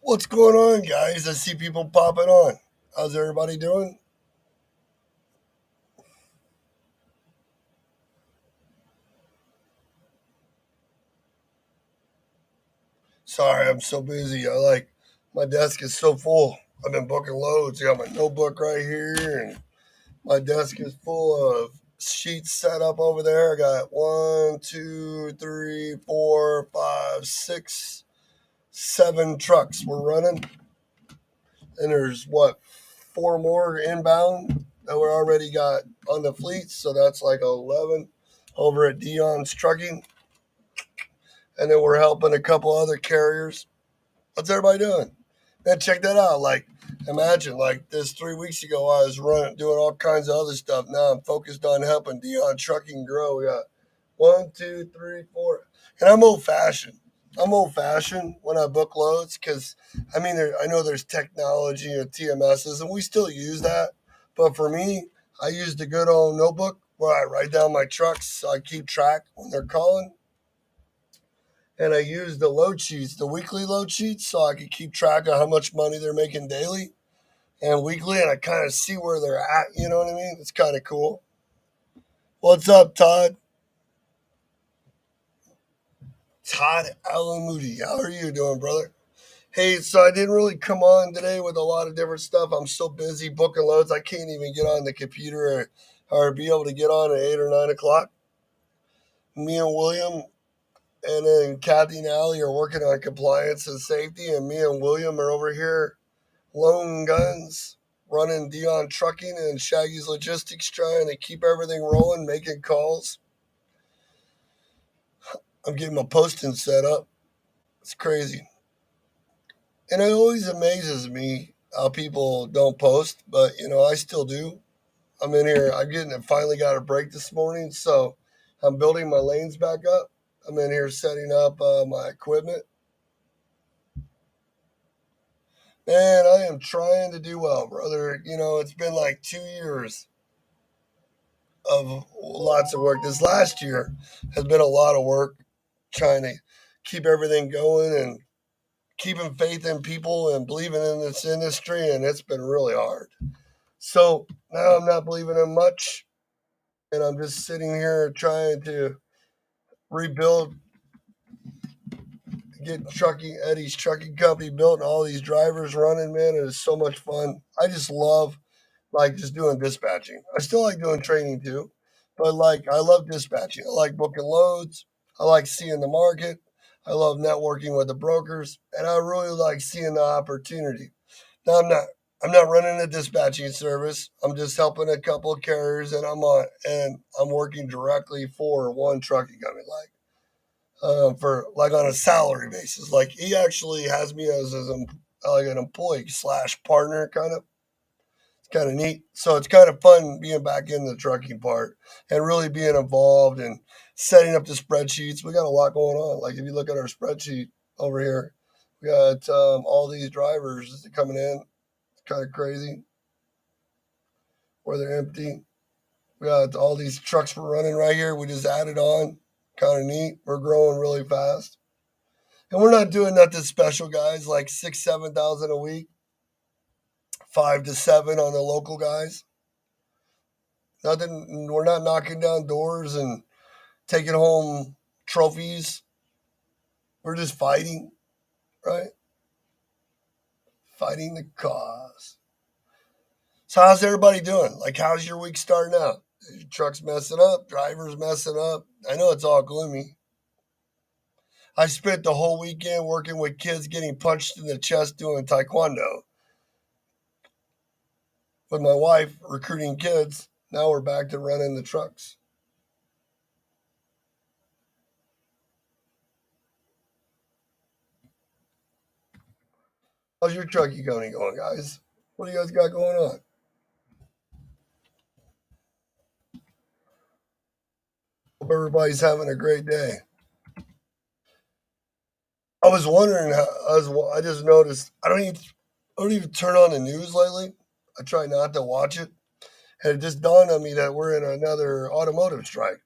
What's going on, guys? I see people popping on. How's everybody doing? Sorry, I'm so busy. My desk is so full. I've been booking loads. I got my notebook right here, and my desk is full of sheets set up over there. I got one, two, three, four, five, six, seven trucks we're running, and there's four more inbound that we already got on the fleet. So that's like 11 over at Dion's Trucking. And then we're helping a couple other carriers. What's everybody doing? Man, check that out. Imagine this 3 weeks ago, I was running, doing all kinds of other stuff. Now I'm focused on helping Dion Trucking grow. We got one, two, three, four, and I'm old fashioned. I'm old fashioned when I book loads because I know there's technology and TMSs, and we still use that. But for me, I use the good old notebook where I write down my trucks so I keep track when they're calling, and I use the load sheets, the weekly load sheets, so I can keep track of how much money they're making daily and weekly, and I kind of see where they're at. You know what I mean? It's kind of cool. What's up, Todd? Todd Allen Moody. How are you doing, brother? Hey, so I didn't really come on today with a lot of different stuff. I'm so busy booking loads, I can't even get on the computer or be able to get on at 8 or 9 o'clock. Me and William and then Kathy and Allie are working on compliance and safety, and me and William are over here lone guns, running Dion Trucking and Shaggy's Logistics, trying to keep everything rolling, making calls. I'm getting my posting set up. It's crazy. And it always amazes me how people don't post, but I still do. I'm in here. I finally got a break this morning, so I'm building my lanes back up. I'm in here setting up my equipment. Man, I am trying to do well, brother. It's been like 2 years of lots of work. This last year has been a lot of work trying to keep everything going and keeping faith in people and believing in this industry, and it's been really hard. So now I'm not believing in much, and I'm just sitting here trying to rebuild, get trucking Eddie's trucking company built and all these drivers running. Man, it is so much fun. I just love just doing dispatching. I still like doing training too, but I love dispatching. I like booking loads. I like seeing the market. I love networking with the brokers, and I really like seeing the opportunity. Now I'm not running a dispatching service. I'm just helping a couple of carriers, and I'm working directly for one trucking company, for on a salary basis. Like he actually has me as like an employee slash partner kind of. It's kind of neat. So it's kind of fun being back in the trucking part and really being involved and setting up the spreadsheets. We got a lot going on. Like if you look at our spreadsheet over here, we got all these drivers coming in. It's kind of crazy where they're empty. We got all these trucks we're running right here. We just added on. Kind of neat. We're growing really fast. And we're not doing nothing special, guys, like 6, 7,000 a week, 5 to 7 on the local guys. Nothing. We're not knocking down doors and taking home trophies. We're just fighting, right? Fighting the cause. So how's everybody doing? Like, how's your week starting out? Your truck's messing up, drivers messing up. I know it's all gloomy. I spent the whole weekend working with kids getting punched in the chest doing taekwondo. With my wife recruiting kids, now we're back to running the trucks. How's your trucking company going, guys? What do you guys got going on? Hope everybody's having a great day. I was wondering how I just noticed I don't even turn on the news lately. I try not to watch it. And it just dawned on me that we're in another automotive strike.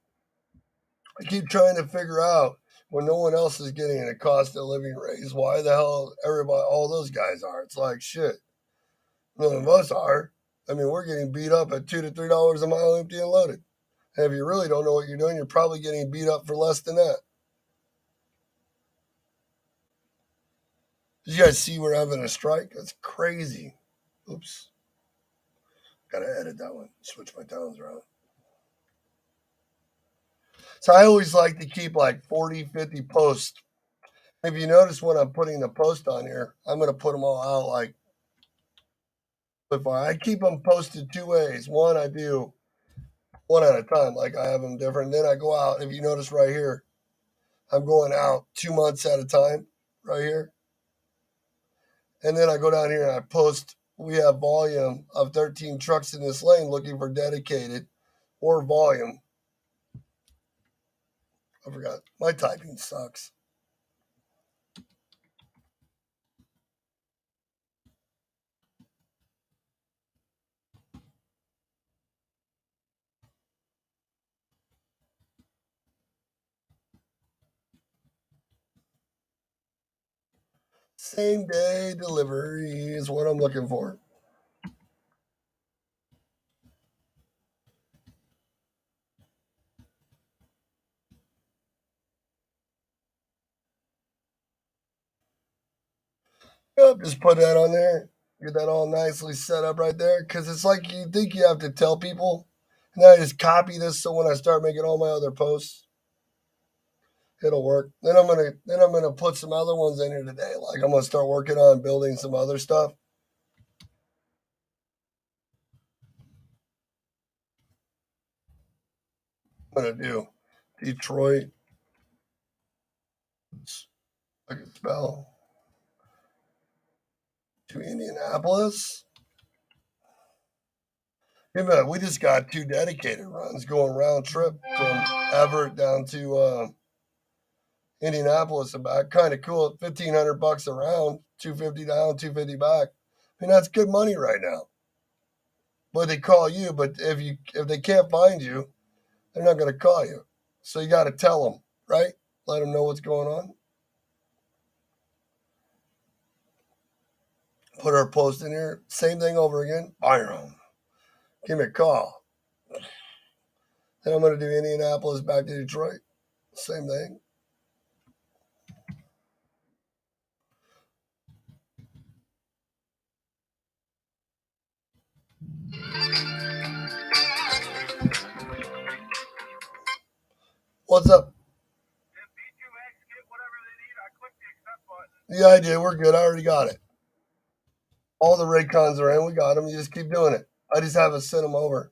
I keep trying to figure out when no one else is getting a cost of living raise, why the hell everybody, all those guys are? It's like shit. None of us are. I mean, we're getting beat up at $2 to $3 a mile, empty and loaded. And if you really don't know what you're doing, you're probably getting beat up for less than that. Did you guys see we're having a strike? That's crazy. Oops. Gotta edit that one. Switch my towns around. So I always like to keep like 40, 50 posts. If you notice when I'm putting the post on here, I'm going to put them all out like if I keep them posted two ways. One, I do one at a time, like I have them different. Then I go out. If you notice right here, I'm going out 2 months at a time right here. And then I go down here and I post, we have volume of 13 trucks in this lane looking for dedicated or volume. I forgot. My typing sucks. Same day delivery is what I'm looking for. Yep, just put that on there. Get that all nicely set up right there. Because it's like you think you have to tell people. And then I just copy this so when I start making all my other posts, it'll work. Then I'm gonna put some other ones in here today. Like I'm gonna start working on building some other stuff. I'm gonna do Detroit. I can spell to Indianapolis. Hey man, we just got two dedicated runs going round trip from Everett down to Indianapolis and back. Kind of cool. $1,500 around, 250 down, 250 back. I mean that's good money right now. But they call you, but if they can't find you, they're not going to call you. So you got to tell them, right? Let them know what's going on. Put our post in here. Same thing over again. Byron, give me a call. Then I'm going to do Indianapolis back to Detroit. Same thing. What's up? Yeah, I did. We're good. I already got it. All the Raycons are in. We got them. You just keep doing it. I just haven't sent them over.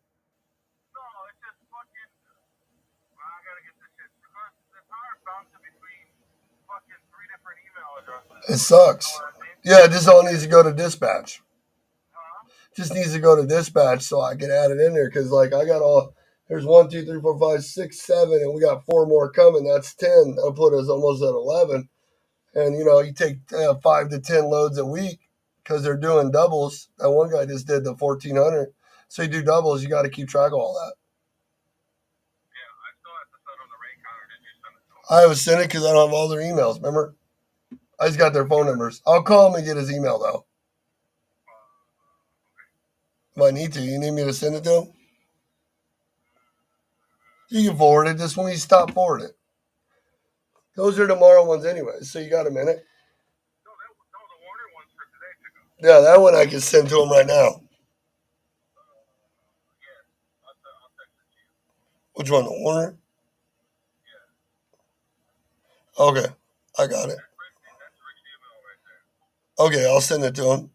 It sucks. Yeah, this all needs to go to dispatch. Just needs to go to dispatch so I can add it in there because like I got all there's 1, 2, 3, 4, 5, 6, 7, and we got four more coming. That's 10. I'll put us almost at 11. And you take 5 to 10 loads a week because they're doing doubles. That one guy just did the 1,400. So you do doubles, you got to keep track of all that. I haven't sent it because I don't have all their emails. Remember, I just got their phone numbers. I'll call him and get his email though. If I need to, you need me to send it to him? You can forward it. Just when you stop forward it. Those are tomorrow ones anyway, so you got a minute. Yeah, that one I can send to him right now. Which one? The Warner? Okay, I got it. Okay, I'll send it to him.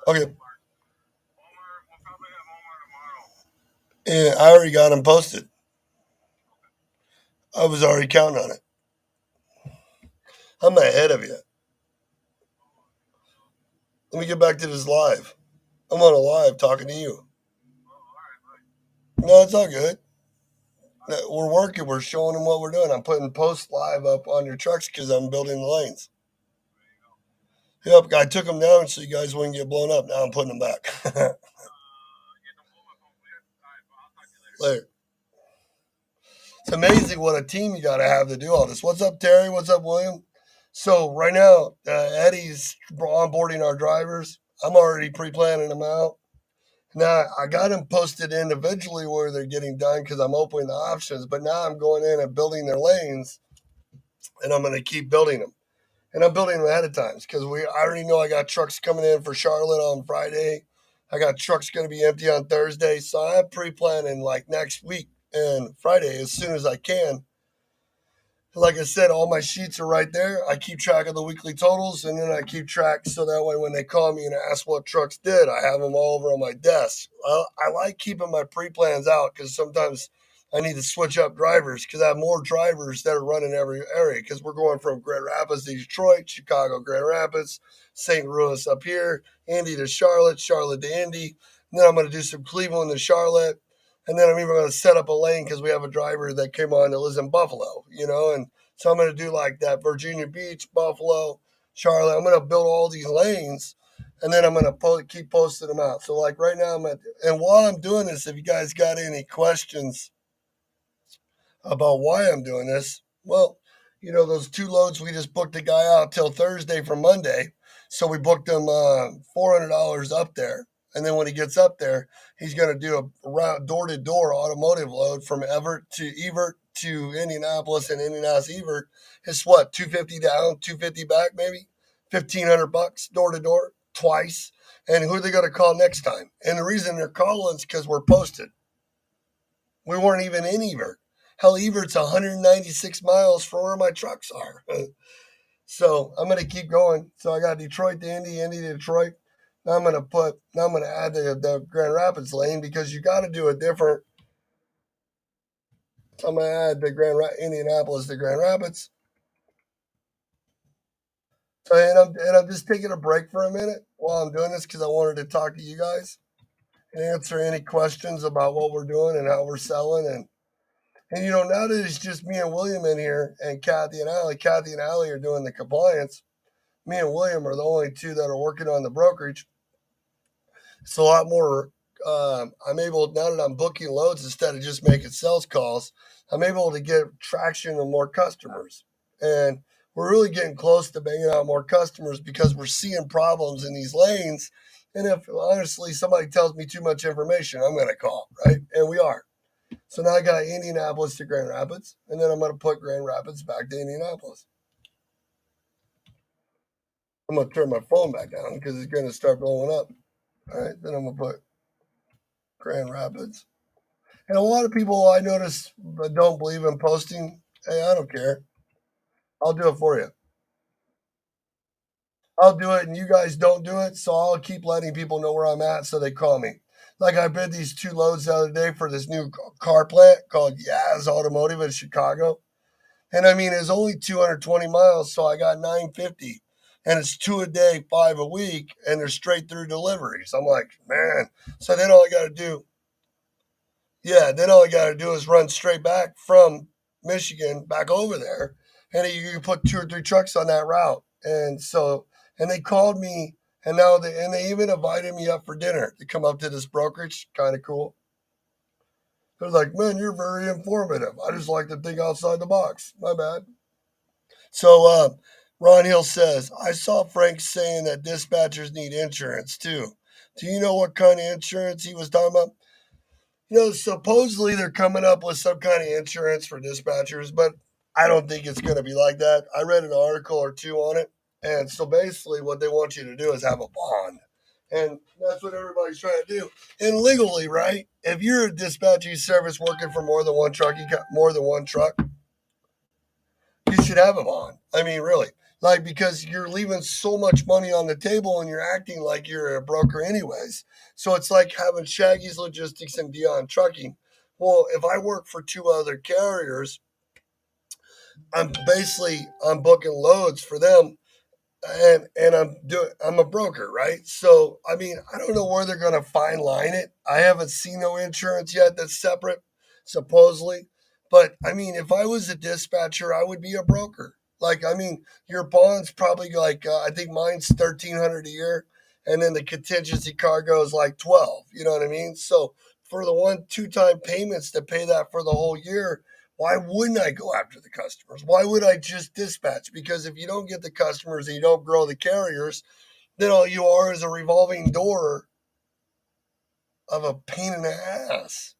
Okay. Yeah, I already got him posted. I was already counting on it. I'm ahead of you. Let me get back to this live. I'm on a live talking to you. No, it's all good. We're working. We're showing them what we're doing. I'm putting post live up on your trucks because I'm building the lanes. Yep, I took them down so you guys wouldn't get blown up. Now I'm putting them back. Like, it's amazing what a team you got to have to do all this. What's up, Terry? What's up, William? So right now, Eddie's onboarding our drivers. I'm already pre-planning them out. Now I got them posted individually where they're getting done because I'm opening the options. But now I'm going in and building their lanes, and I'm going to keep building them. And I'm building them ahead of time because I already know I got trucks coming in for Charlotte on Friday. I got trucks going to be empty on Thursday, so I'm pre-planning like next week and Friday as soon as I can. Like I said, all my sheets are right there. I keep track of the weekly totals, and then I keep track so that way when they call me and ask what trucks did, I have them all over on my desk. I like keeping my pre-plans out because sometimes I need to switch up drivers because I have more drivers that are running every area because we're going from Grand Rapids to Detroit, Chicago, Grand Rapids, St. Louis up here, Indy to Charlotte, Charlotte to Indy. And then I'm going to do some Cleveland to Charlotte, and then I'm even going to set up a lane because we have a driver that came on that lives in Buffalo, and so I'm going to do like that Virginia Beach, Buffalo, Charlotte. I'm going to build all these lanes, and then I'm going to keep posting them out. So like right now and while I'm doing this, if you guys got any questions about why I'm doing this. Well, those two loads we just booked a guy out till Thursday for Monday. So we booked him $400 up there. And then when he gets up there, he's going to do a door to door automotive load from Evert to Indianapolis and Indianapolis Evert. It's what, 250 down, 250 back, maybe $1,500 door to door twice. And who are they going to call next time? And the reason they're calling is because we're posted. We weren't even in Evert. Hell, Evert's 196 miles from where my trucks are. So I'm going to keep going. So I got Detroit to Indy, Indy to Detroit. Now I'm going to add the Grand Rapids lane because you got to do a different. I'm going to add the Indianapolis to Grand Rapids. So, and I'm just taking a break for a minute while I'm doing this because I wanted to talk to you guys and answer any questions about what we're doing and how we're selling. And now that it's just me and William in here and Kathy and Allie. Kathy and Allie are doing the compliance. Me and William are the only two that are working on the brokerage. It's a lot more. I'm able, now that I'm booking loads instead of just making sales calls, I'm able to get traction and more customers. And we're really getting close to banging out more customers because we're seeing problems in these lanes. And if honestly somebody tells me too much information, I'm going to call, right? And we are. So now I got Indianapolis to Grand Rapids, and then I'm going to put Grand Rapids back to Indianapolis. I'm going to turn my phone back down because it's going to start blowing up. All right, then I'm going to put Grand Rapids. And a lot of people I notice that don't believe in posting. Hey, I don't care. I'll do it for you. I'll do it, and you guys don't do it, so I'll keep letting people know where I'm at so they call me. Like I bid these two loads the other day for this new car plant called Yaz Automotive in Chicago. And I mean, it's only 220 miles, so I got 950. And it's two a day, five a week, and they're straight through deliveries. I'm like, man. So then all I got to do, then all I got to do is run straight back from Michigan back over there. And you can put two or three trucks on that route. And they called me, and they even invited me up for dinner to come up to this brokerage. Kind of cool. They're like, man, you're very informative. I just like to think outside the box. My bad. So Ron Hill says, I saw Frank saying that dispatchers need insurance too. Do you know what kind of insurance he was talking about? Supposedly they're coming up with some kind of insurance for dispatchers, but I don't think it's going to be like that. I read an article or two on it. And so basically what they want you to do is have a bond. And that's what everybody's trying to do. And legally, right? If you're a dispatching service working for more than one truck, you got more than one truck, you should have them on. I mean, really. Like, because you're leaving so much money on the table and you're acting like you're a broker anyways. So it's like having Shaggy's Logistics and Dion Trucking. Well, if I work for two other carriers, I'm booking loads for them, and I'm a broker, right? So I mean, I don't know where they're gonna fine line it. I haven't seen no insurance yet that's separate, supposedly. But I mean, if I was a dispatcher, I would be a broker. Like, I mean, your bond's probably like I think mine's 1,300 a year, and then the contingency cargo is like 12. You know what I mean? So for the 1-2 time payments to pay that for the whole year, why wouldn't I go after the customers? Why would I just dispatch? Because if you don't get the customers and you don't grow the carriers, then all you are is a revolving door of a pain in the ass.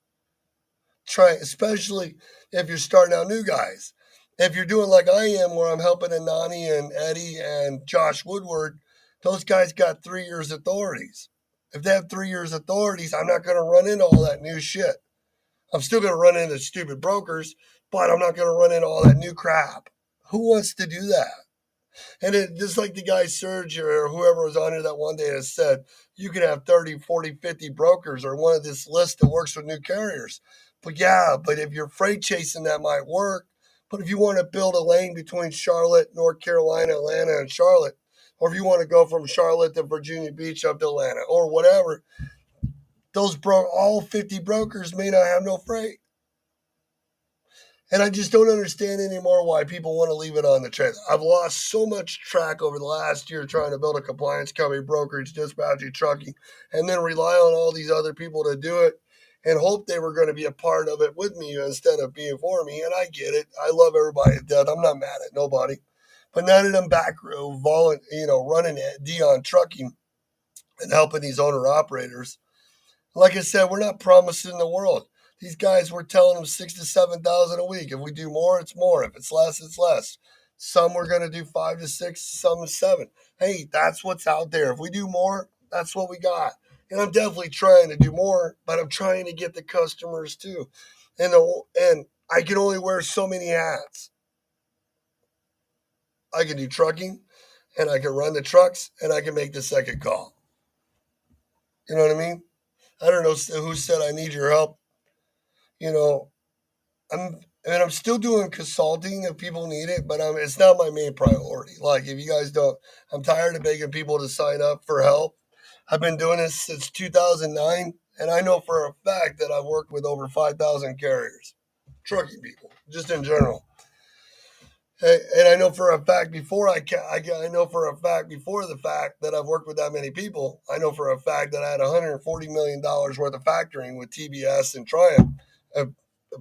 Try, especially if you're starting out new guys. If you're doing like I am, where I'm helping Anani and Eddie and Josh Woodward, those guys got 3 years authorities. If they have 3 years authorities, I'm not going to run into all that new shit. I'm still going to run into stupid brokers, but I'm not going to run into all that new crap. Who wants to do that? And it just like the guy Serge or whoever was on here that one day has said, you can have 30, 40, 50 brokers or one of this list that works with new carriers. But yeah, but if you're freight chasing, that might work. But if you want to build a lane between Charlotte, North Carolina, Atlanta, and Charlotte, or if you want to go from Charlotte to Virginia Beach up to Atlanta or whatever, all 50 brokers may not have no freight. And I just don't understand anymore why people want to leave it on the trail. I've lost so much track over the last year trying to build a compliance company, brokerage, dispatching, trucking, and then rely on all these other people to do it and hope they were going to be a part of it with me instead of being for me. And I get it. I love everybody to death. I'm not mad at nobody. But now that I'm back, running at Dion Trucking and helping these owner operators, like I said, we're not promising the world. These guys, we're telling them 6 to 7 thousand a week. If we do more, it's more. If it's less, it's less. Some we're going to do 5 to 6, some 7. Hey, that's what's out there. If we do more, that's what we got. And I'm definitely trying to do more, but I'm trying to get the customers too. And I can only wear so many hats. I can do trucking, and I can run the trucks, and I can make the second call. You know what I mean? I don't know who said I need your help. You know, I'm still doing consulting if people need it, but it's not my main priority. Like if you guys don't, I'm tired of begging people to sign up for help. I've been doing this since 2009, and I know for a fact that I've worked with over 5,000 carriers, trucking people, just in general. And I know for a fact I know for a fact before the fact that I've worked with that many people. I know for a fact that I had $140 million worth of factoring with TBS and Triumph, a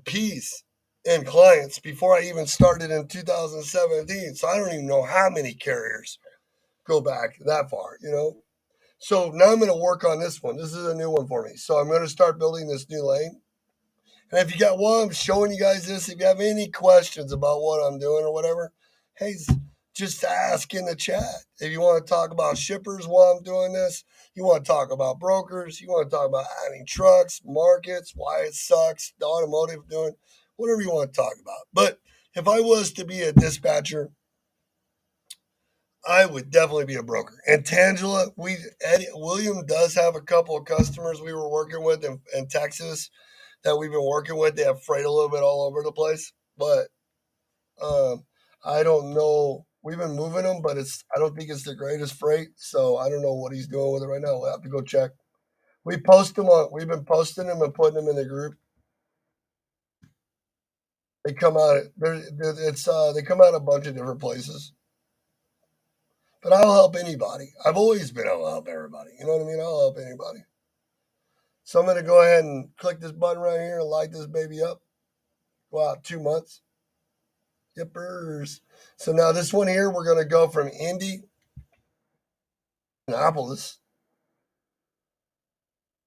piece in clients before I even started in 2017. So I don't even know how many carriers go back that far, you know? So now I'm going to work on this one. This is a new one for me. So I'm going to start building this new lane. And if you got while I'm showing you guys this, if you have any questions about what I'm doing or whatever, hey, just ask in the chat. If you want to talk about shippers while I'm doing this, you want to talk about brokers, you want to talk about adding trucks, markets, why it sucks, the automotive doing, whatever you want to talk about. But if I was to be a dispatcher, I would definitely be a broker. And Tangela, William does have a couple of customers we were working with in Texas that we've been working with. They have freight a little bit all over the place, but um, I don't know. We've been moving them, but I don't think it's the greatest freight. So I don't know what he's doing with it right now. We'll have to go check. We've been posting them and putting them in the group. They come out. They come out a bunch of different places. But I'll help anybody. I've always been able to help everybody. You know what I mean? I'll help anybody. So I'm going to go ahead and click this button right here and light this baby up. Go out 2 months. Yippers. So now this one here, we're going to go from Indianapolis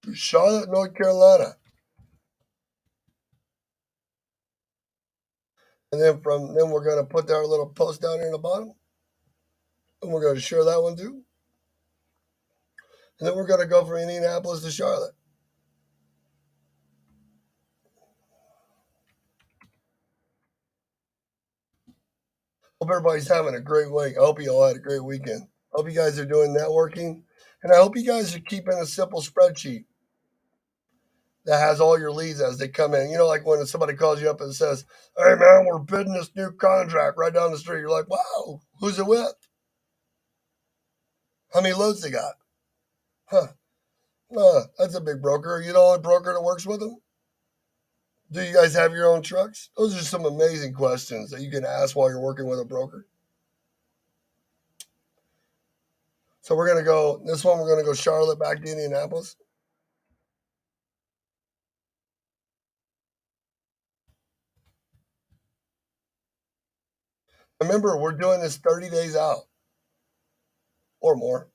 to Charlotte, North Carolina. And then we're going to put our little post down here in the bottom. And we're going to share that one too. And then we're going to go from Indianapolis to Charlotte. Hope everybody's having a great week. I hope you all had a great weekend. Hope you guys are doing networking. And I hope you guys are keeping a simple spreadsheet that has all your leads as they come in. You know, like when somebody calls you up and says, "Hey man, we're bidding this new contract right down the street." You're like, "Wow, who's it with? How many loads they got?" Huh. That's a big broker. Are you the only broker that works with them? Do you guys have your own trucks? Those are some amazing questions that you can ask while you're working with a broker. So we're going to go, this one, we're going to go Charlotte back to Indianapolis. Remember, we're doing this 30 days out or more.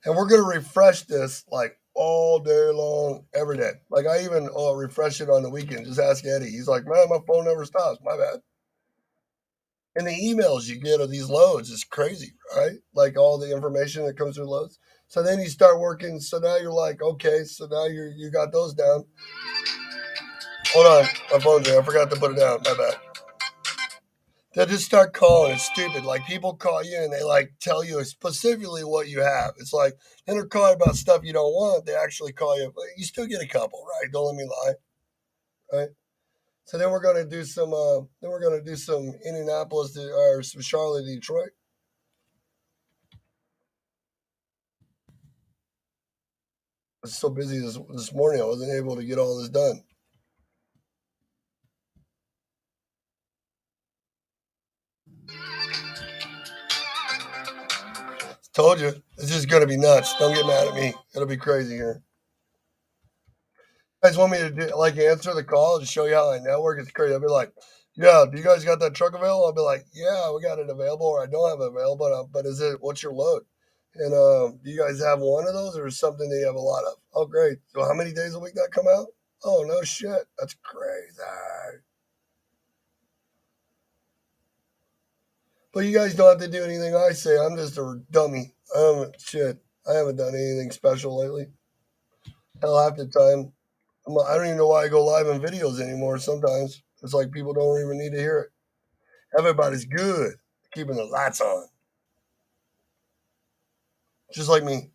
And we're going to refresh this like all day long, every day. Like I even refresh it on the weekend. Just ask Eddie. He's like, man, my phone never stops. My bad. And the emails you get of these loads is crazy, right? Like all the information that comes through loads. So then you start working. So now you're like, okay, so now you got those down. Hold on, my phone's there. I forgot to put it down. My bad. They just start calling. It's stupid. Like people call you and they like tell you specifically what you have. It's like then they're calling about stuff you don't want. They actually call you. You still get a couple, right? Don't let me lie, right? So then we're gonna do some. Then we're gonna do some Indianapolis or some Charlotte, Detroit. I was so busy this morning. I wasn't able to get all this done. Told you, it's just gonna be nuts. Don't get mad at me. It'll be crazy here. You guys want me to do, like answer the call and show you how I network? It's crazy. I'll be like, yeah, do you guys got that truck available? I'll be like, yeah, we got it available, or I don't have it available. But is it what's your load? And do you guys have one of those, or something that you have a lot of? Oh, great. So how many days a week that come out? Oh no shit, that's crazy. But you guys don't have to do anything I say. I'm just a dummy. I haven't done anything special lately. Hell, half the time, I don't even know why I go live in videos anymore. Sometimes it's like people don't even need to hear it. Everybody's good, keeping the lights on, just like me.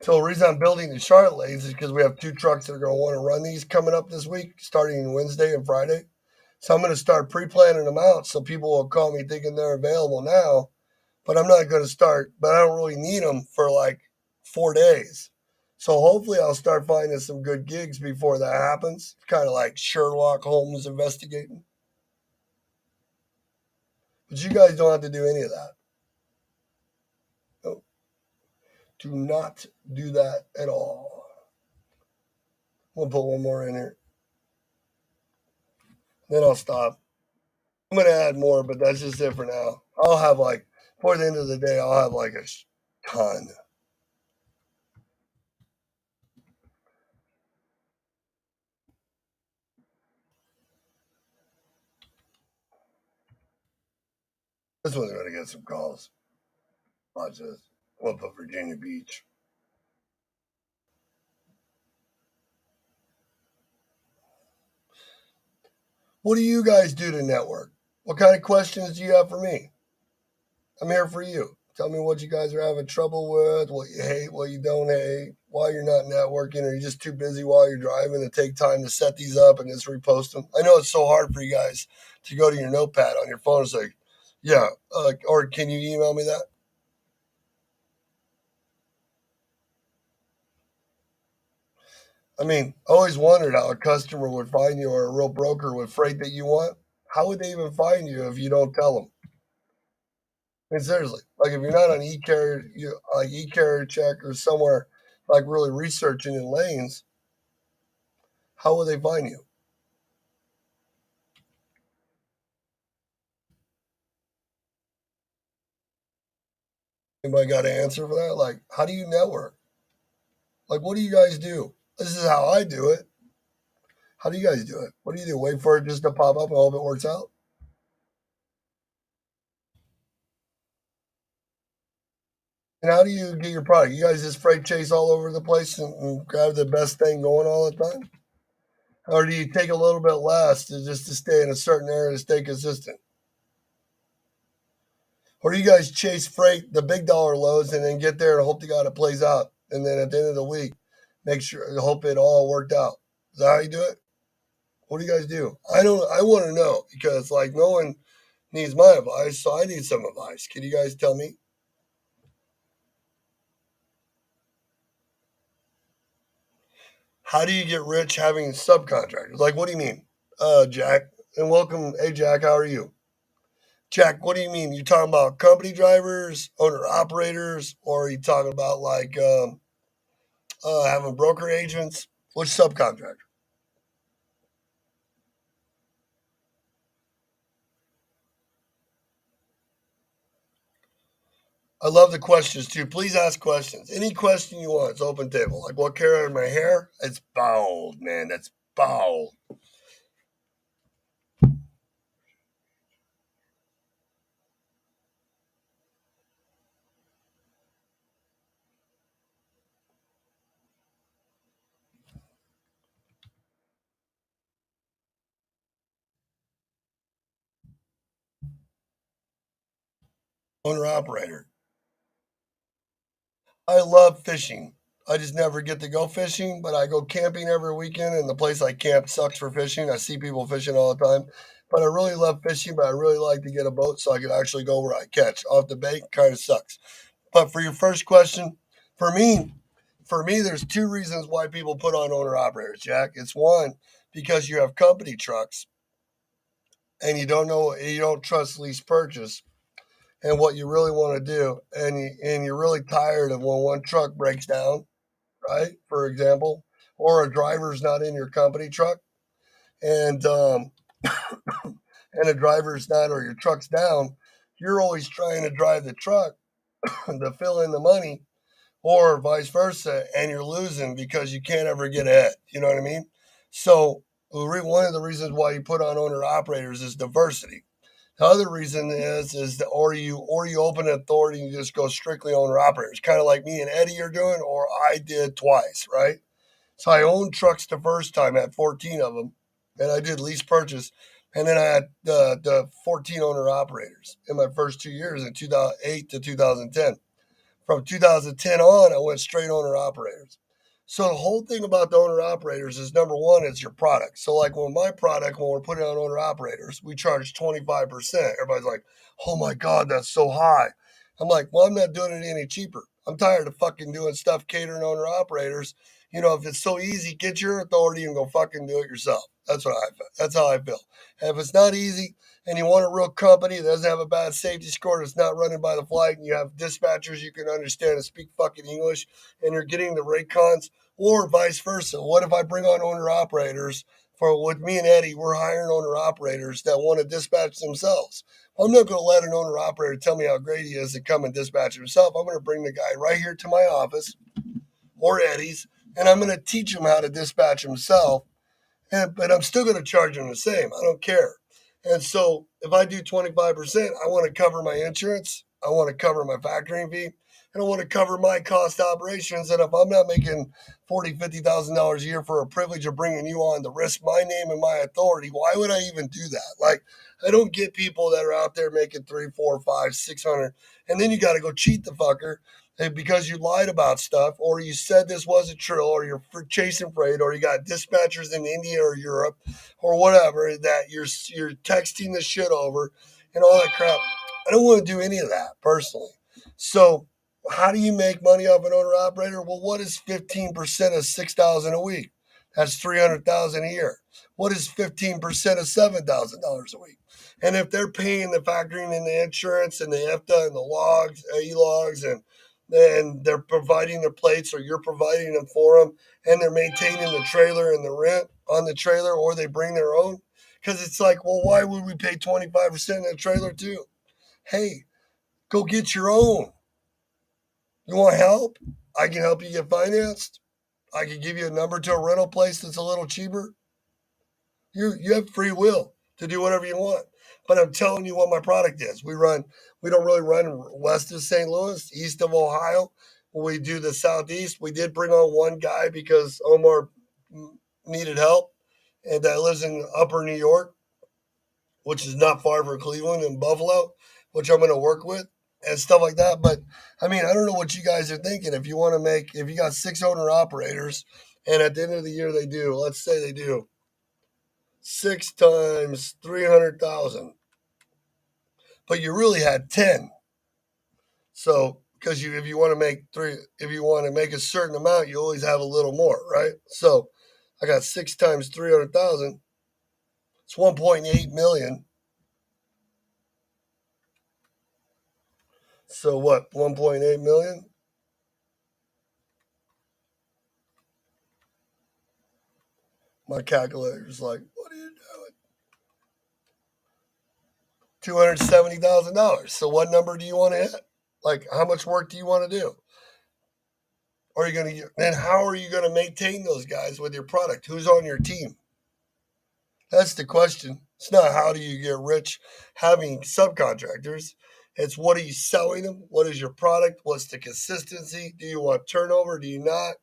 So the reason I'm building the Charlotte lanes is because we have two trucks that are going to want to run these coming up this week, starting Wednesday and Friday. So I'm going to start pre-planning them out so people will call me thinking they're available now, but I'm not going to start. But I don't really need them for like 4 days. So hopefully I'll start finding some good gigs before that happens. It's kind of like Sherlock Holmes investigating. But you guys don't have to do any of that. No, do not do that at all. We'll put one more in here. Then I'll stop. I'm going to add more, but that's just it for now. I'll have like, before the end of the day, I'll have like a ton. This one's going to get some calls. Watch this. We'll put Virginia Beach. What do you guys do to network? What kind of questions do you have for me? I'm here for you. Tell me what you guys are having trouble with, what you hate, what you don't hate, why you're not networking, or you're just too busy while you're driving to take time to set these up and just repost them. I know it's so hard for you guys to go to your notepad on your phone and say, yeah, or can you email me that? I mean, I always wondered how a customer would find you or a real broker with freight that you want. How would they even find you if you don't tell them? I mean, seriously, like if you're not on eCarrier, you like eCarrier check or somewhere like really researching in lanes, how will they find you? Anybody got an answer for that? Like, how do you network? Like, what do you guys do? This is how I do it. How do you guys do it? What do you do? Wait for it just to pop up and hope it works out? And how do you get your product? You guys just freight chase all over the place and grab the best thing going all the time? Or do you take a little bit less to just to stay in a certain area to stay consistent? Or do you guys chase freight, the big dollar loads, and then get there and hope to God it plays out? And then at the end of the week, make sure, hope it all worked out. Is that how you do it? What do you guys do? I don't, I want to know because like no one needs my advice, so I need some advice. Can you guys tell me? How do you get rich having subcontractors? Like, what do you mean? Jack, and welcome. Hey, Jack, how are you? Jack, what do you mean? You talking about company drivers, owner operators, or are you talking about like having broker agents? Which subcontractor? I love the questions too. Please ask questions. Any question you want. It's open table. Like what color in my hair? It's bald, man. That's bald. Owner operator. I love fishing. I just never get to go fishing, but I go camping every weekend, and the place I camp sucks for fishing. I see people fishing all the time, but I really love fishing. But I really like to get a boat so I can actually go where I catch. Off the bait kind of sucks. But for your first question, for me, there's two reasons why people put on owner operators. Jack, it's one because you have company trucks and you don't trust lease purchase and what you really want to do, and you're really tired of when one truck breaks down, right? For example, or a driver's not in your company truck, and and a driver's not, or your truck's down. You're always trying to drive the truck to fill in the money, or vice versa, and you're losing because you can't ever get ahead. You know what I mean? So one of the reasons why you put on owner operators is diversity. The other reason is that or you open an authority and you just go strictly owner operators, kind of like me and Eddie are doing, or I did twice, right? So I owned trucks the first time, I had 14 of them, and I did lease purchase, and then I had the 14 owner operators in my first 2 years in 2008 to 2010. From 2010 on, I went straight owner operators. So the whole thing about the owner operators is number one, it's your product. So like when my product, when we're putting on owner operators, we charge 25%. Everybody's like, oh my God, that's so high. I'm like, well, I'm not doing it any cheaper. I'm tired of fucking doing stuff catering owner operators. You know, if it's so easy, get your authority and go fucking do it yourself. That's how I feel. And if it's not easy, and you want a real company that doesn't have a bad safety score, that's not running by the flag, and you have dispatchers you can understand and speak fucking English, and you're getting the rate cons, or vice versa. What if I bring on owner operators for with me and Eddie? We're hiring owner operators that want to dispatch themselves. I'm not going to let an owner operator tell me how great he is and come and dispatch himself. I'm going to bring the guy right here to my office or Eddie's, and I'm going to teach him how to dispatch himself, but I'm still going to charge them the same. I don't care. And so if I do 25%, I want to cover my insurance. I want to cover my factoring fee. And I want to cover my cost operations. And if I'm not making $40,000, $50,000 a year for a privilege of bringing you on to risk my name and my authority, why would I even do that? Like, I don't get people that are out there making three, four, five, 600, and then you got to go cheat the fucker because you lied about stuff, or you said this wasn't true, or you're chasing freight, or you got dispatchers in India or Europe, or whatever that you're texting the shit over, and all that crap. I don't want to do any of that personally. So, how do you make money off an owner operator? Well, what is 15% of 6,000 a week? That's 300,000 a year. What is 15% of $7,000 a week? And if they're paying the factoring and the insurance and the EFTA and the logs, e-logs, and they're providing their plates or you're providing them for them, and they're maintaining the trailer and the rent on the trailer, or they bring their own, because it's like, well, why would we pay 25% in the trailer too? Hey, go get your own. You want help? I can help you get financed. I can give you a number to a rental place that's a little cheaper. You have free will to do whatever you want. But I'm telling you what my product is. We don't really run west of St. Louis, east of Ohio. We do the southeast. We did bring on one guy because Omar needed help, and that lives in upper New York, which is not far from Cleveland and Buffalo, which I'm going to work with and stuff like that. But I mean, I don't know what you guys are thinking. If you got six owner operators, and at the end of the year let's say they do six times 300,000, but you really had 10. So, because if you want to make if you want to make a certain amount, you always have a little more, right? So, I got six times 300,000. It's 1.8 million. So what? 1.8 million. My calculator's like, what are you doing? $270,000. So what number do you want to hit? Like, how much work do you want to do? Or are you going to? Then how are you going to maintain those guys with your product? Who's on your team? That's the question. It's not how do you get rich having subcontractors. It's what are you selling them? What is your product? What's the consistency? Do you want turnover? Do you not?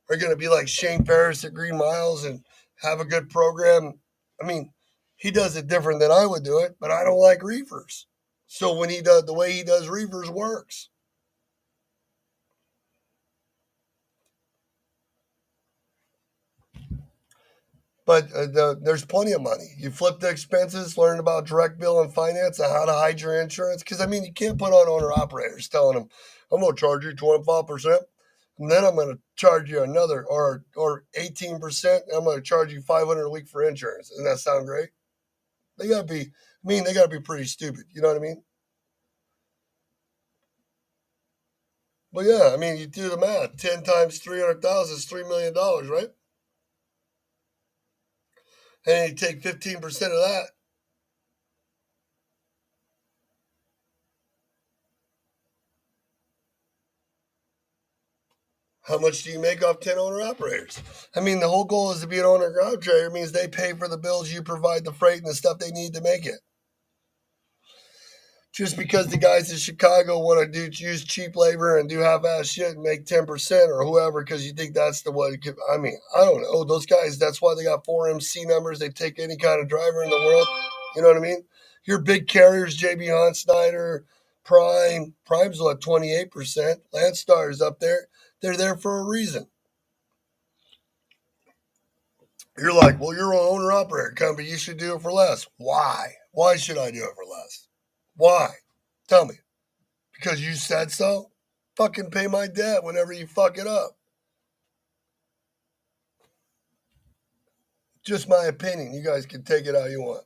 Are you going to be like Shane Ferris at Green Miles and have a good program? I mean, he does it different than I would do it, but I don't like reefers. So when he does the way he does reefers works. But there's plenty of money. You flip the expenses, learn about direct bill and finance and how to hide your insurance. Because, I mean, you can't put on owner operators telling them, I'm going to charge you 25%, and then I'm going to charge you another, or 18%, and I'm going to charge you 500 a week for insurance. Doesn't that sound great? They got to be, they got to be pretty stupid. You know what I mean? But yeah, I mean, you do the math. 10 times 300,000 is $3 million, right? And you take 15% of that. How much do you make off 10 owner operators? I mean, the whole goal is to be an owner operator. It means they pay for the bills, you provide the freight and the stuff they need to make it. Just because the guys in Chicago want to use cheap labor and do half-ass shit and make 10% or whoever because you think that's the way. I mean, I don't know. Those guys, that's why they got 4MC numbers. They take any kind of driver in the world. You know what I mean? Your big carriers, JB Hunt, Snyder, Prime. Prime's what, 28%. Landstar's up there. They're there for a reason. You're like, well, you're an owner operator company. You should do it for less. Why? Why should I do it for less? Why? Tell me. Because you said so? Fucking pay my debt whenever you fuck it up. Just my opinion. You guys can take it how you want.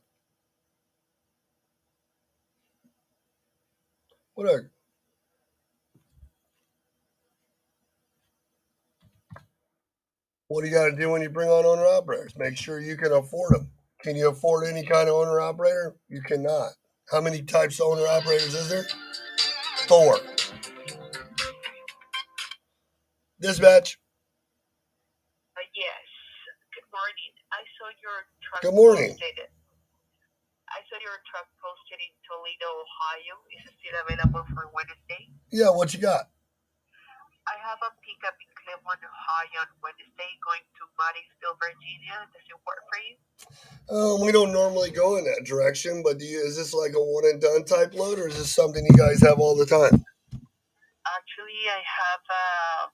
Whatever. What do you got to do when you bring on owner operators? Make sure you can afford them. Can you afford any kind of owner operator? You cannot. How many types of owner operators is there? 4. Dispatch. Yes. Good morning. I saw your truck. Good morning. Posted. I saw your truck posted in Toledo, Ohio. Is it still available for Wednesday? Yeah, what you got? I have a pickup in Cleveland, Ohio on Wednesday going to Martinsville, Virginia. Does it work for you? We don't normally go in that direction, but is this like a one and done type load, or is this something you guys have all the time? Actually, I have a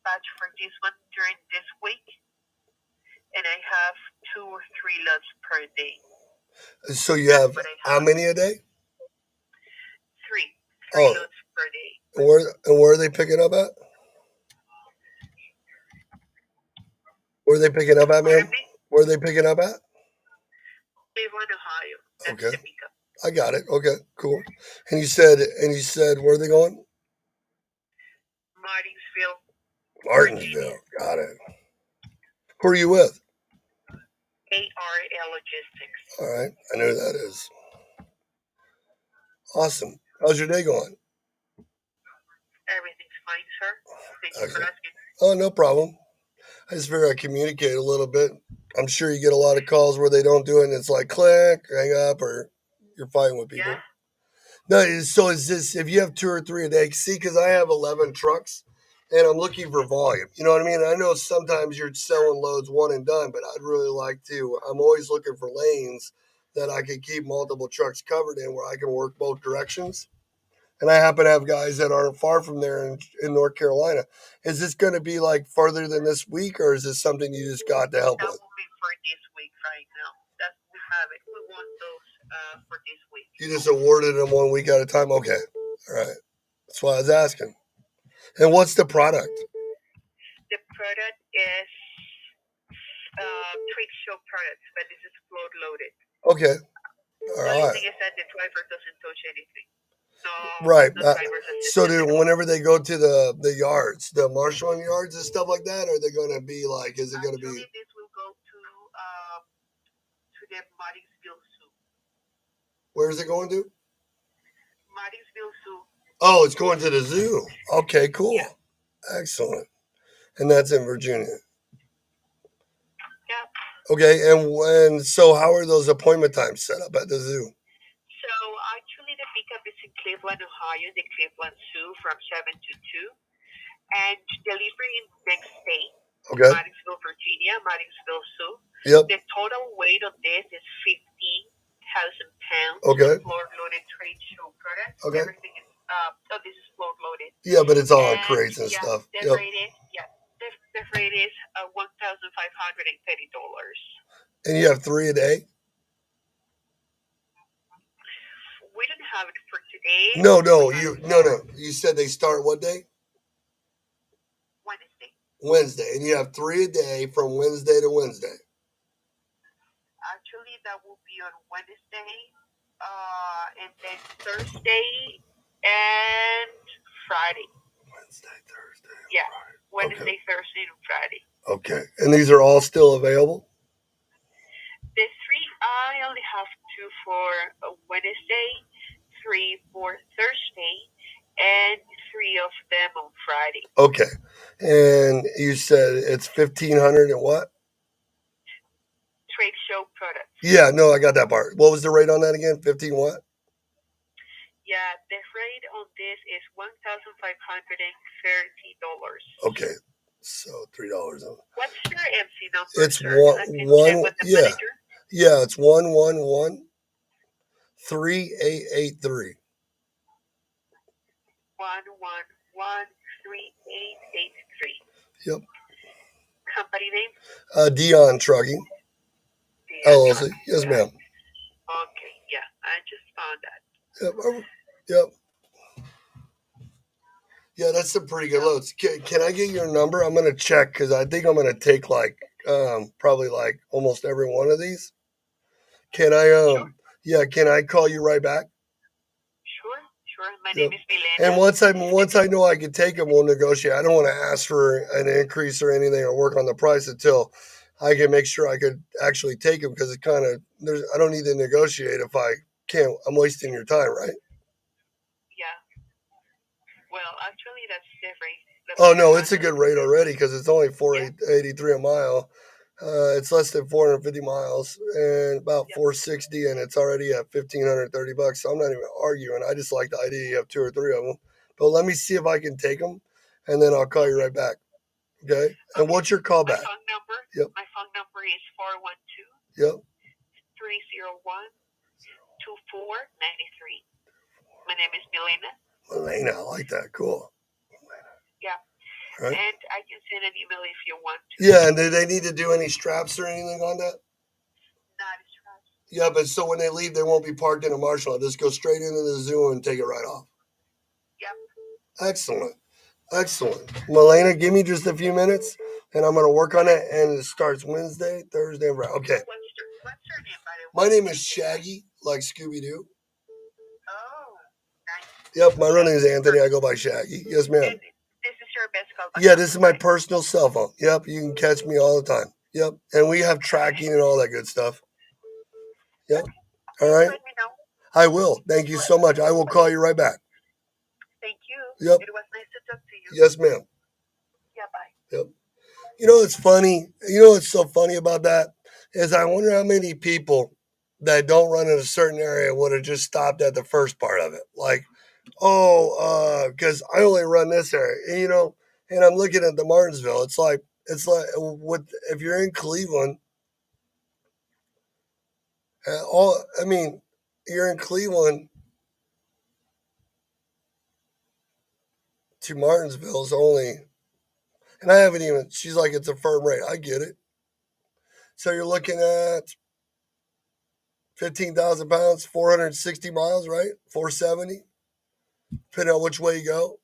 batch for this one during this week, and I have 2 or 3 loads per day. So you have how many a day? 3 loads per day. And where are they picking up at? Where are they picking up at, ma'am? Where are they picking up at? Cleveland, Ohio. That's okay. The pickup. I got it. Okay, cool. And you said where are they going? Martinsville. Martinsville. Got it. Who are you with? ARL Logistics. All right. I know who that is. Awesome. How's your day going? Everything's fine, sir. Thank you for asking. Oh, no problem. I just figure I communicate a little bit. I'm sure you get a lot of calls where they don't do it and it's like click, hang up, or you're fighting with people. Yeah. No, so is this, if you have 2 or 3 a day, see, because I have 11 trucks and I'm looking for volume. You know what I mean? I know sometimes you're selling loads one and done, but I'd really like to. I'm always looking for lanes that I can keep multiple trucks covered in where I can work both directions. And I happen to have guys that aren't far from there in North Carolina. Is this going to be like farther than this week, or is this something you just got to help with? That will be for this week right now. That we have it. We want those for this week. You just awarded them 1 week at a time? Okay. All right. That's why I was asking. And what's the product? The product is trade show products, but this is float loaded. Okay. All right. The only thing is that the driver doesn't touch anything. Right. So do whenever they go to the yards, the Marshall yards and stuff like that, are they going to be like? Is it going to be? This will go to the Martinsville Zoo. Where is it going to? Martinsville Zoo. Oh, it's going to the zoo. Okay, cool. Yeah. Excellent. And that's in Virginia. Yeah. Okay, and so how are those appointment times set up at the zoo? So actually, the pickup is in Cleveland, Ohio, the Cleveland Zoo from 7 to 2, and delivery in next state. Okay. Martinsville, Virginia, Martinsville Zoo. Yep. The total weight of this is 15,000 pounds. Okay. Floor loaded trade show product. Okay. Everything is so this is floor loaded. Yeah, but it's all on crates and stuff. The yep. Rate is the rate is $1,530. And you have 3 a day? We don't have it for today. No. You said they start what day? Wednesday. And you have 3 a day from Wednesday to Wednesday. Actually, that will be on Wednesday, and then Thursday and Friday. Wednesday, Thursday. Yeah, Friday. Wednesday, okay. Thursday, and Friday. Okay, and these are all still available? The 3, I only have 2 for Wednesday, 3 for Thursday, and 3 of them on Friday. Okay, and you said it's 1,500 and what? Trade show products. Yeah, no, I got that part. What was the rate on that again? 15 what? Yeah, the rate on this is $1,530. Okay, so $3 on. What's your MC number? It's sir? one. Yeah, manager? Yeah, it's 111-3883. 111-3883. Yep. Company name? Dion Trucking. LLC. Yes, ma'am. Okay, yeah, I just found that. Yep. Yeah, that's some pretty good loads. Can I get your number? I'm gonna check because I think I'm gonna take like probably like almost every one of these. Can I Sure. Yeah, can I call you right back? Sure. My name is Milena. And once I know I can take them, we'll negotiate. I don't want to ask for an increase or anything or work on the price until I can make sure I could actually take them because it's kind of I don't need to negotiate if I can't. I'm wasting your time, right? Yeah. Well, actually, that's the rate. Oh no, it's a good rate already because it's only $483 a mile. It's less than 450 miles and about 460, and it's already at $1,530. So I'm not even arguing. I just like the idea you have 2 or 3 of them. But let me see if I can take them, and then I'll call you right back. Okay? And what's your call back? My phone number. Yep. My phone number is 412. Yep. 301-2493. My name is Milena. Milena, I like that. Cool. Yeah. Right. And I can send an email if you want to. Yeah, and do they need to do any straps or anything on that? Not straps. Yeah, but so when they leave, they won't be parked in a Marshall. I'll just go straight into the zoo and take it right off. Yep. Excellent. Milena, give me just a few minutes, and I'm going to work on it, and it starts Wednesday, Thursday, and Friday. Okay. What's your name, by the way? My name is Shaggy, like Scooby-Doo. Oh, nice. Yep, my real name is Anthony. I go by Shaggy. Yes, ma'am. This is your best call. Yeah, this is my personal cell phone. Yep, you can catch me all the time. Yep, and we have tracking and all that good stuff. Yep. All right. Let me know. I will. Thank you so much. I will call you right back. Thank you. Yep. It was nice to talk to you. Yes, ma'am. Yeah, bye. Yep. You know what's funny? You know what's so funny about that is I wonder how many people that don't run in a certain area would have just stopped at the first part of it. Like, because I only run this area, and I'm looking at the Martinsville. It's like if you're in Cleveland, you're in Cleveland to Martinsville is only, and I haven't even. She's like, it's a firm rate. I get it. So you're looking at 15,000 pounds, 460 miles, right? 470, depending on which way you go.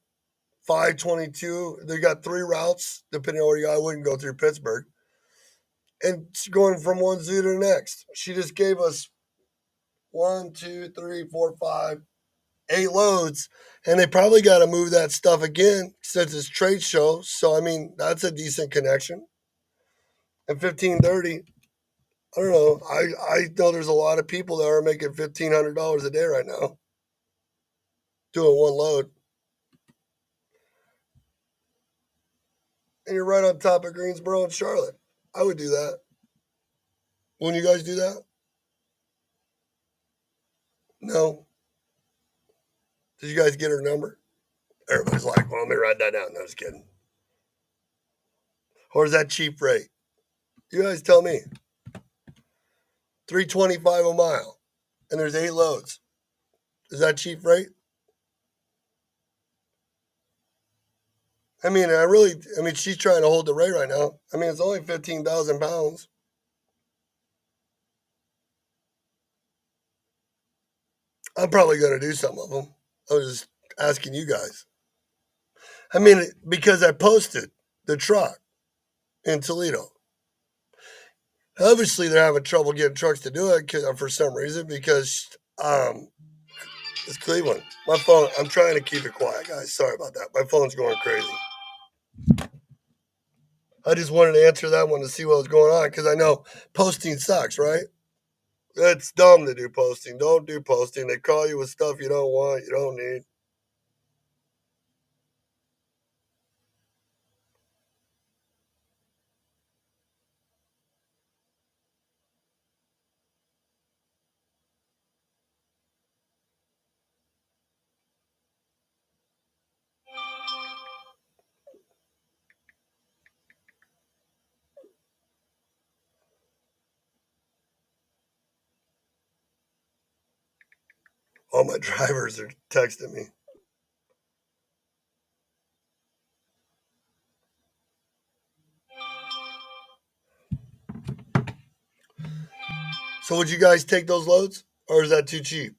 522. They got 3 routes, depending on where you go. I wouldn't go through Pittsburgh. And going from one zoo to the next. She just gave us 1, 2, 3, 4, 5, 8 loads, and they probably got to move that stuff again since it's trade show. So I mean, that's a decent connection. And 1530, I don't know. I know there's a lot of people that are making $1,500 a day right now doing one load. And you're right on top of Greensboro and Charlotte. I would do that. Wouldn't you guys do that? No. Did you guys get her number? Everybody's like, well, let me write that down. No, just kidding. Or is that cheap rate? You guys tell me. 325 a mile. And there's 8 loads. Is that cheap rate? I mean, she's trying to hold the rate right now. I mean, it's only 15,000 pounds. I'm probably going to do some of them. I was just asking you guys. I mean, because I posted the truck in Toledo. Obviously, they're having trouble getting trucks to do it for some reason because it's Cleveland. My phone, I'm trying to keep it quiet, guys. Sorry about that. My phone's going crazy. I just wanted to answer that one to see what was going on because I know posting sucks, right? It's dumb to do posting. Don't do posting. They call you with stuff you don't want, you don't need. All my drivers are texting me. So would you guys take those loads, or is that too cheap?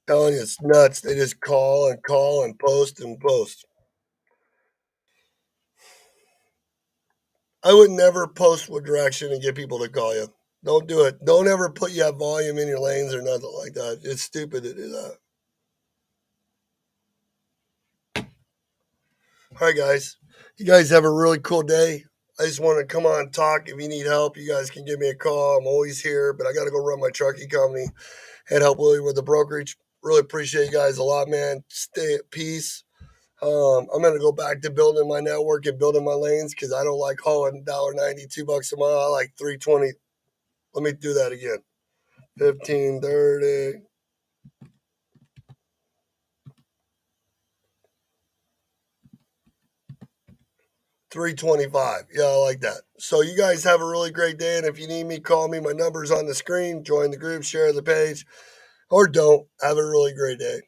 Telling you, it's nuts. They just call and post and post. I would never post with direction and get people to call you. Don't do it. Don't ever put you have volume in your lanes or nothing like that. It's stupid to do that. All right, guys. You guys have a really cool day. I just want to come on and talk. If you need help, you guys can give me a call. I'm always here, but I got to go run my trucking company and help Willie with the brokerage. Really appreciate you guys a lot, man. Stay at peace. I'm gonna go back to building my network and building my lanes because I don't like hauling $1.90, $2 a mile. I like 320. Let me do that again. 1530. 325. Yeah, I like that. So you guys have a really great day. And if you need me, call me. My number's on the screen. Join the group, share the page, or don't. Have a really great day.